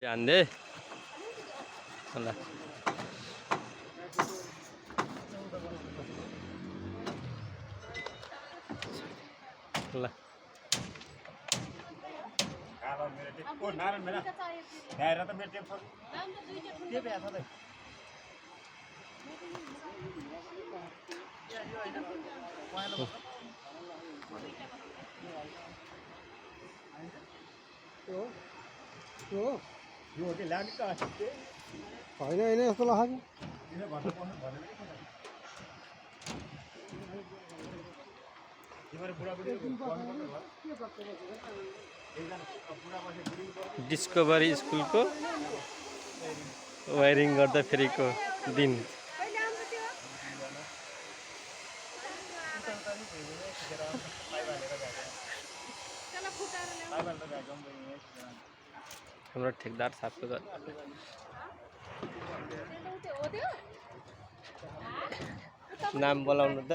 ध्यान दे होला होला नारायण मेरा गएर त मेरो टेम्पर के भ्या छ यो के लाग्ने त होइन होइन यस्तो लाग्यो किन भन्नु पर्नु भनेर के कुरा तिम्रो बुढाबुढी पढ्नु पर्छ एकजना बुढापछि बुढी डिस्कभरी स्कुलको वायरिङ गर्दा फेरिको दिन हाम्रो ठेकदार साहबको घर नाम बोलाउनु त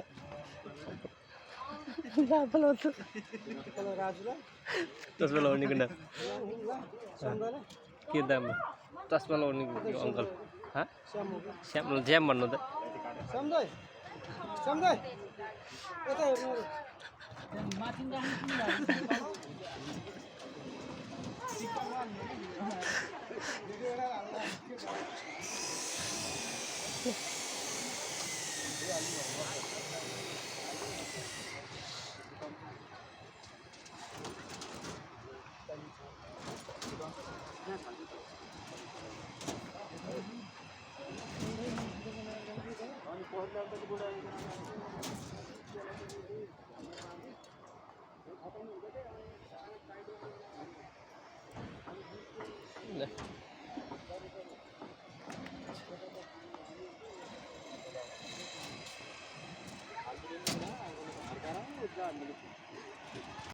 चस्मा लगाउनेको नाम के दाम चस्मा लगाउनेको अङ्कल श्याम ज्याम भन्नु त